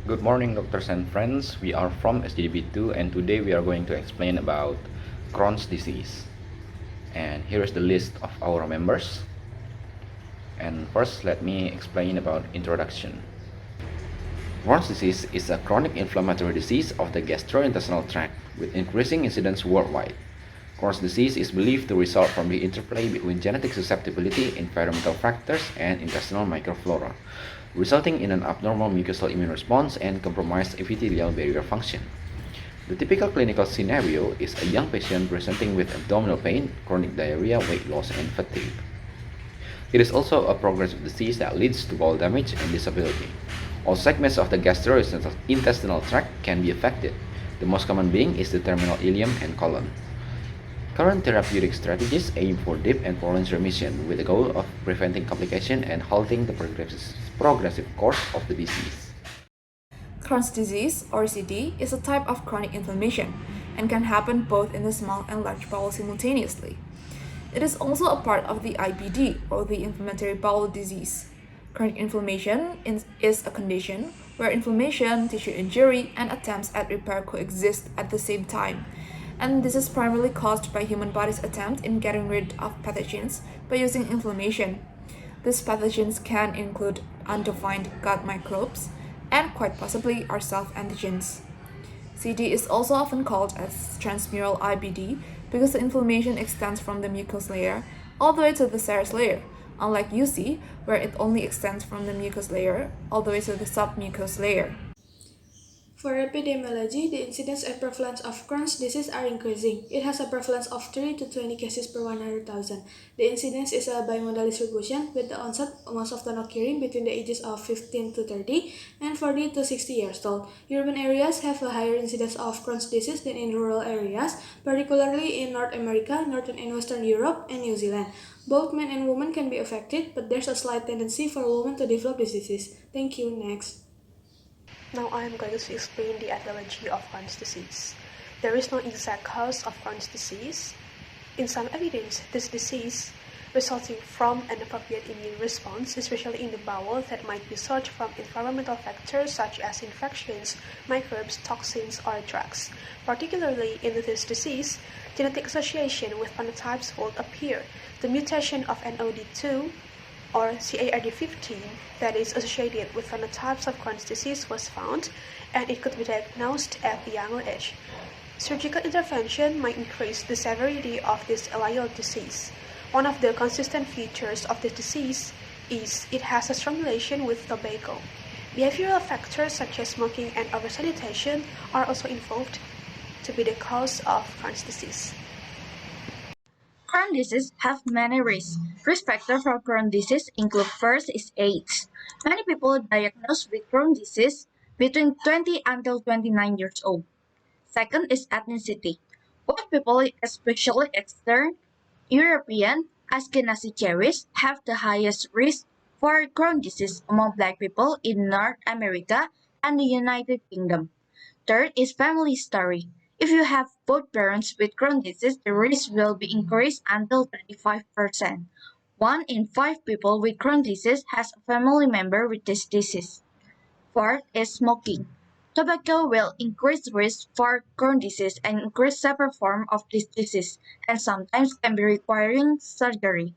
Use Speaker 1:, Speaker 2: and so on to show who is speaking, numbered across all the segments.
Speaker 1: Good morning, doctors and friends. We are from SGD 2 and today we are going to explain about Crohn's disease. And here is the list of our members. And first, let me explain about introduction. Crohn's disease is a chronic inflammatory disease of the gastrointestinal tract with increasing incidence worldwide. Crohn's disease is believed to result from the interplay between genetic susceptibility, environmental factors, and intestinal microflora, resulting in an abnormal mucosal immune response and compromised epithelial barrier function. The typical clinical scenario is a young patient presenting with abdominal pain, chronic diarrhea, weight loss, and fatigue. It is also a progressive disease that leads to bowel damage and disability. All segments of the gastrointestinal tract can be affected. The most common being is the terminal ileum and colon. Current therapeutic strategies aim for deep and prolonged remission with the goal of preventing complication and halting the progressive course of the disease.
Speaker 2: Crohn's disease, or CD, is a type of chronic inflammation and can happen both in the small and large bowel simultaneously. It is also a part of the IBD, or the inflammatory bowel disease. Chronic inflammation is a condition where inflammation, tissue injury, and attempts at repair coexist at the same time. And this is primarily caused by human body's attempt in getting rid of pathogens by using inflammation. These pathogens can include undefined gut microbes and quite possibly are self-antigens. CD is also often called as transmural IBD because the inflammation extends from the mucous layer all the way to the serous layer, unlike UC, where it only extends from the mucous layer all the way to the submucous layer.
Speaker 3: For epidemiology, the incidence and prevalence of Crohn's disease are increasing. It has a prevalence of 3 to 20 cases per 100,000. The incidence is a bimodal distribution, with the onset most often occurring between the ages of 15 to 30 and 40 to 60 years old. Urban areas have a higher incidence of Crohn's disease than in rural areas, particularly in North America, Northern and Western Europe, and New Zealand. Both men and women can be affected, but there's a slight tendency for women to develop this disease. Thank you. Next.
Speaker 4: Now I am going to explain the etiology of Crohn's disease. There is no exact cause of Crohn's disease. In some evidence, this disease resulting from an appropriate immune response, especially in the bowel, that might be sought from environmental factors such as infections, microbes, toxins, or drugs. Particularly in this disease, genetic association with phenotypes will appear. The mutation of NOD2 or CARD15 that is associated with phenotypes of Crohn's disease was found, and it could be diagnosed at a younger age. Surgical intervention might increase the severity of this allele disease. One of the consistent features of the disease is it has a strong relation with tobacco. Behavioral factors such as smoking and oversanitation are also involved to be the cause of Crohn's disease.
Speaker 5: Crohn's disease have many risks. Risk factors for Crohn's disease include first is age. Many people diagnosed with Crohn's disease between 20 until 29 years old. Second is ethnicity. White people, especially Eastern European, Ashkenazi Jewish, have the highest risk for Crohn's disease among Black people in North America and the United Kingdom. Third is family story. If you have both parents with Crohn's disease, the risk will be increased until 35%. 1 in 5 people with Crohn's disease has a family member with this disease. Fourth is smoking. Tobacco will increase risk for Crohn's disease and increase severe form of this disease, and sometimes can be requiring surgery.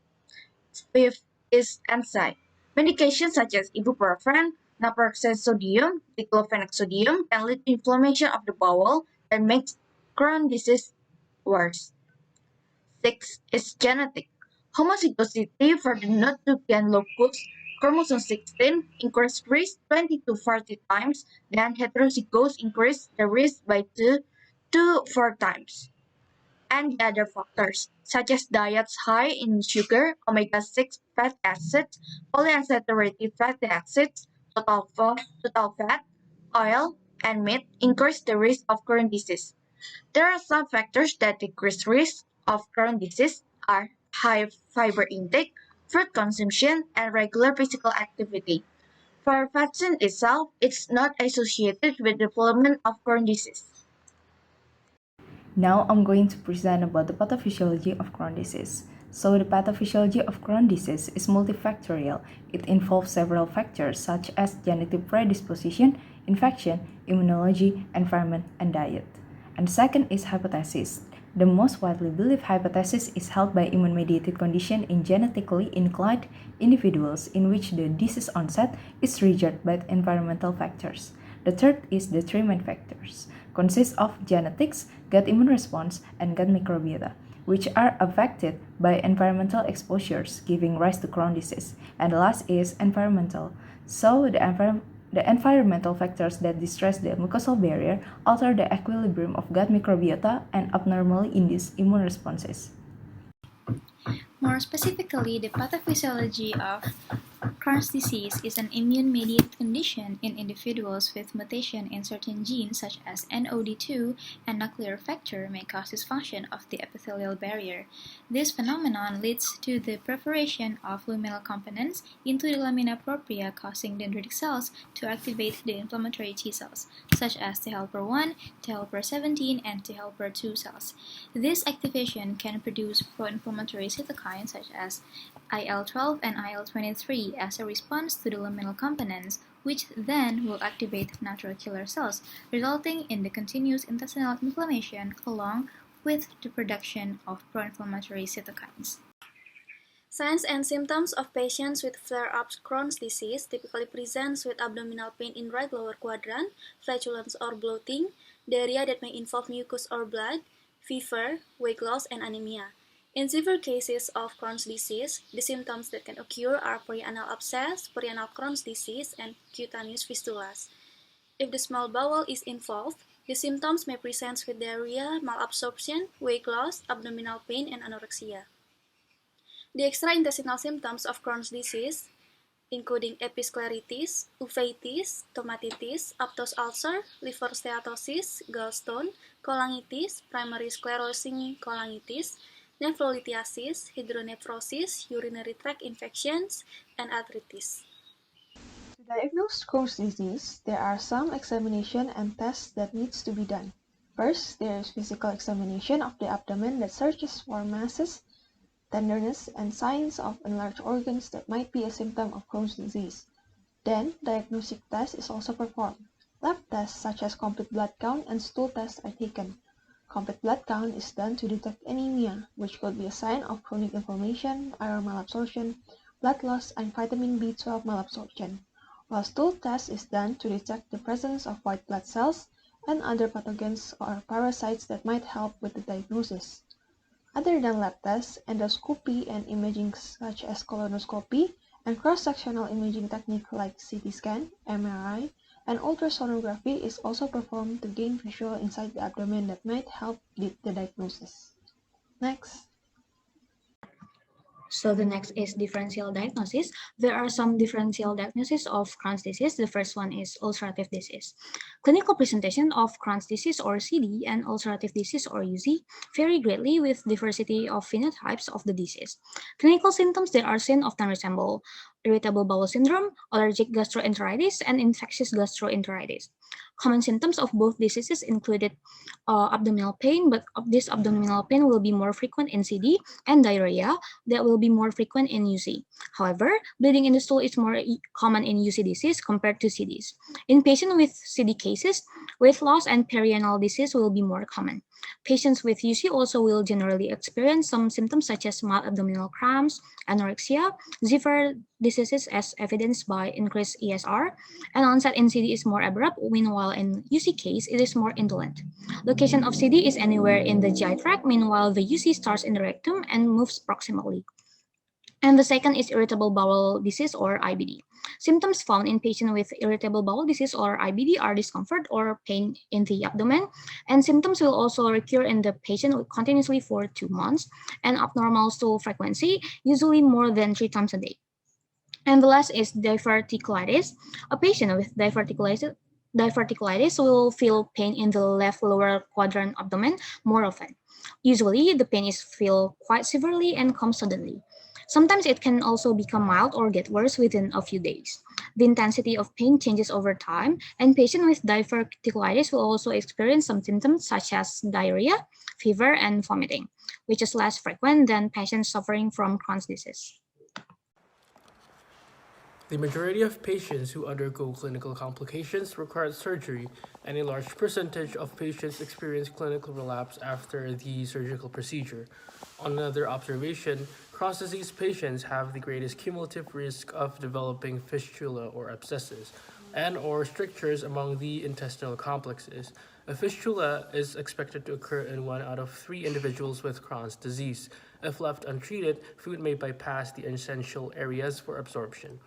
Speaker 5: Fifth is NSAID. Medications such as ibuprofen, naproxen sodium, diclofenac sodium can lead to inflammation of the bowel that makes Crohn's disease worse. Six is genetic. Homozygosity for the Unud locus chromosome 16 increased risk 20 to 40 times, then heterozygous increased the risk by 2 to 4 times. And the other factors, such as diets high in sugar, omega-6 fatty acids, polyunsaturated fatty acids, total fat, oil, and meat, increase the risk of Crohn's disease. There are some factors that decrease risk of Crohn's disease are high fiber intake, fruit consumption, and regular physical activity. For vaccine itself, it's not associated with development of Crohn's disease.
Speaker 6: Now I'm going to present about the pathophysiology of Crohn's disease. So the pathophysiology of Crohn's disease is multifactorial. It involves several factors such as genetic predisposition, infection, immunology, environment, and diet. And second is hypothesis. The most widely believed hypothesis is held by immune-mediated condition in genetically inclined individuals in which the disease onset is triggered by environmental factors. The third is the three main factors, consists of genetics, gut immune response, and gut microbiota, which are affected by environmental exposures, giving rise to Crohn's disease. And the last is environmental. So the environmental factors that distress the mucosal barrier alter the equilibrium of gut microbiota and abnormally induce immune responses.
Speaker 7: More specifically, the pathophysiology of Crohn's disease is an immune-mediated condition in individuals with mutation in certain genes such as NOD2 and nuclear factor may cause dysfunction of the epithelial barrier. This phenomenon leads to the proliferation of luminal components into the lamina propria, causing dendritic cells to activate the inflammatory T cells, such as T helper 1, T helper 17, and T helper 2 cells. This activation can produce pro-inflammatory cytokines such as IL-12 and IL-23 as a response to the luminal components, which then will activate natural killer cells, resulting in the continuous intestinal inflammation along with the production of pro-inflammatory cytokines.
Speaker 8: Signs and symptoms of patients with flare-up Crohn's disease typically presents with abdominal pain in right lower quadrant, flatulence or bloating, diarrhea that may involve mucus or blood, fever, weight loss, and anemia. In severe cases of Crohn's disease, the symptoms that can occur are perianal abscess, perianal Crohn's disease, and cutaneous fistulas. If the small bowel is involved, the symptoms may present with diarrhea, malabsorption, weight loss, abdominal pain, and anorexia. The extraintestinal symptoms of Crohn's disease, including episcleritis, uveitis, stomatitis, aphthous ulcer, liver steatosis, gallstone, cholangitis, primary sclerosing cholangitis, nephrolithiasis, hydronephrosis, urinary tract infections, and arthritis.
Speaker 3: To diagnose Crohn's disease, there are some examination and tests that needs to be done. First, there is physical examination of the abdomen that searches for masses, tenderness, and signs of enlarged organs that might be a symptom of Crohn's disease. Then, diagnostic test is also performed. Lab tests such as complete blood count and stool tests are taken. Complete blood count is done to detect anemia, which could be a sign of chronic inflammation, iron malabsorption, blood loss, and vitamin B12 malabsorption, while stool test is done to detect the presence of white blood cells and other pathogens or parasites that might help with the diagnosis. Other than lab tests, endoscopy and imaging such as colonoscopy and cross-sectional imaging technique like CT scan, MRI, and ultrasonography is also performed to gain visual inside the abdomen that might help with the diagnosis. Next.
Speaker 5: So the next is differential diagnosis. There are some differential diagnoses of Crohn's disease. The first one is ulcerative disease. Clinical presentation of Crohn's disease or CD and ulcerative disease or UZ vary greatly with diversity of phenotypes of the disease. Clinical symptoms that are seen often resemble irritable bowel syndrome, allergic gastroenteritis, and infectious gastroenteritis. Common symptoms of both diseases included abdominal pain, but this abdominal pain will be more frequent in CD, and diarrhea that will be more frequent in UC. However, bleeding in the stool is more common in UC disease compared to CDs. In patients with CD cases, weight loss and perianal disease will be more common. Patients with UC also will generally experience some symptoms such as mild abdominal cramps, anorexia, severe diseases as evidenced by increased ESR, and onset in CD is more abrupt, meanwhile in UC case it is more indolent. Location of CD is anywhere in the GI tract, meanwhile the UC starts in the rectum and moves proximally. And the second is irritable bowel disease or IBD. Symptoms found in patients with irritable bowel disease or IBD are discomfort or pain in the abdomen, and symptoms will also recur in the patient continuously for 2 months, and abnormal stool frequency, usually more than 3 times a day. And the last is diverticulitis. A patient with diverticulitis will feel pain in the left lower quadrant abdomen more often. Usually, the pain is felt quite severely and comes suddenly. Sometimes it can also become mild or get worse within a few days. The intensity of pain changes over time, and patients with diverticulitis will also experience some symptoms such as diarrhea, fever, and vomiting, which is less frequent than patients suffering from Crohn's disease.
Speaker 9: The majority of patients who undergo clinical complications require surgery, and a large percentage of patients experience clinical relapse after the surgical procedure. Another observation, Crohn's disease patients have the greatest cumulative risk of developing fistula or abscesses and/or strictures among the intestinal complexes. A fistula is expected to occur in 1 out of 3 individuals with Crohn's disease. If left untreated, food may bypass the essential areas for absorption.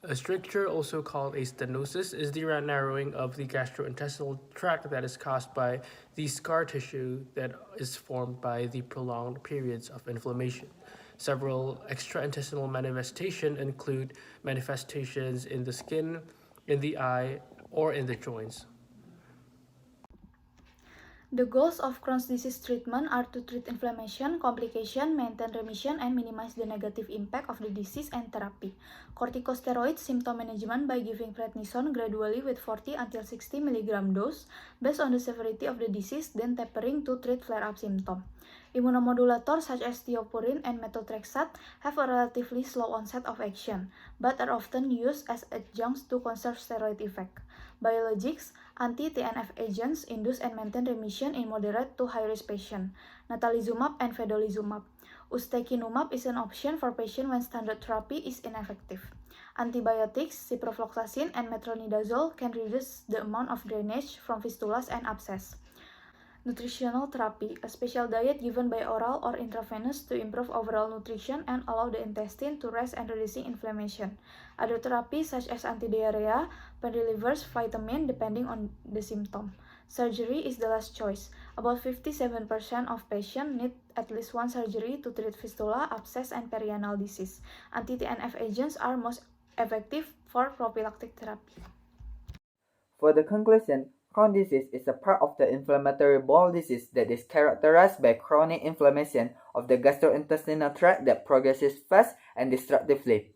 Speaker 9: A stricture, also called a stenosis, is the narrowing of the gastrointestinal tract that is caused by the scar tissue that is formed by the prolonged periods of inflammation. Several extraintestinal manifestations include manifestations in the skin, in the eye, or in the joints.
Speaker 2: The goals of Crohn's disease treatment are to treat inflammation, complication, maintain remission, and minimize the negative impact of the disease and therapy. Corticosteroid symptom management by giving prednisone gradually with 40 until 60 mg dose based on the severity of the disease, then tapering to treat flare-up symptom. Immunomodulators such as thiopurine and methotrexate have a relatively slow onset of action, but are often used as adjuncts to conserve steroid effect. Biologics, anti-TNF agents induce and maintain remission in moderate to high-risk patients. Natalizumab and vedolizumab. Ustekinumab is an option for patients when standard therapy is ineffective. Antibiotics, ciprofloxacin and metronidazole can reduce the amount of drainage from fistulas and abscess. Nutritional therapy, a special diet given by oral or intravenous to improve overall nutrition and allow the intestine to rest and reducing inflammation. Other therapies such as antidiarrhea, pain relievers, vitamin depending on the symptom. Surgery is the last choice. About 57% of patients need at least one surgery to treat fistula, abscess, and perianal disease. Anti-TNF agents are most effective for prophylactic therapy.
Speaker 10: For the conclusion, Crohn's disease is a part of the inflammatory bowel disease that is characterized by chronic inflammation of the gastrointestinal tract that progresses fast and destructively.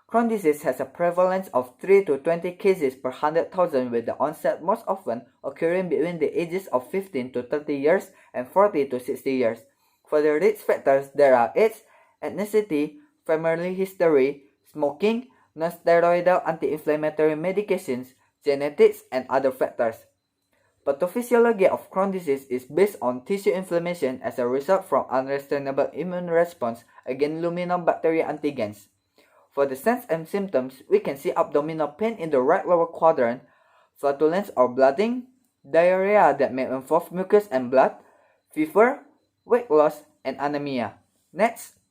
Speaker 10: Crohn's disease has a prevalence of 3 to 20 cases per 100,000, with the onset most often occurring between the ages of 15 to 30 years and 40 to 60 years. For the risk factors, there are age, ethnicity, family history, smoking, non-steroidal anti-inflammatory medications, genetics, and other factors. Pathophysiology of Crohn's disease is based on tissue inflammation as a result from unrestrainable immune response against luminal bacteria antigens. For the signs and symptoms, we can see abdominal pain in the right lower quadrant, flatulence or bloating, diarrhea that may involve mucus and blood, fever, weight loss, and anemia. Next,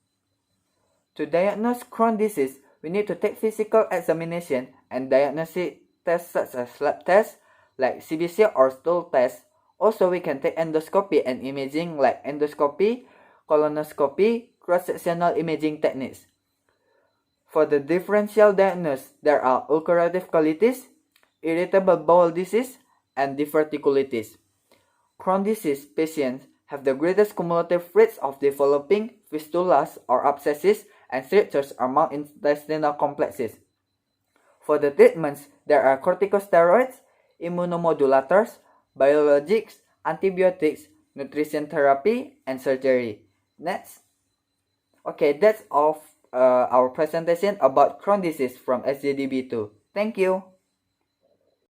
Speaker 10: to diagnose Crohn's disease, we need to take physical examination and diagnostic tests such as lab tests like CBC or stool test. Also, we can take endoscopy and imaging like endoscopy, colonoscopy, cross-sectional imaging techniques. For the differential diagnosis, there are ulcerative colitis, irritable bowel disease, and diverticulitis. Crohn's disease patients have the greatest cumulative rates of developing fistulas or abscesses and strictures among intestinal complexes. For the treatments, there are corticosteroids, immunomodulators, biologics, antibiotics, nutrition therapy, and surgery. Next. Okay, that's all our presentation about Crohn's disease from SGDB2. Thank you.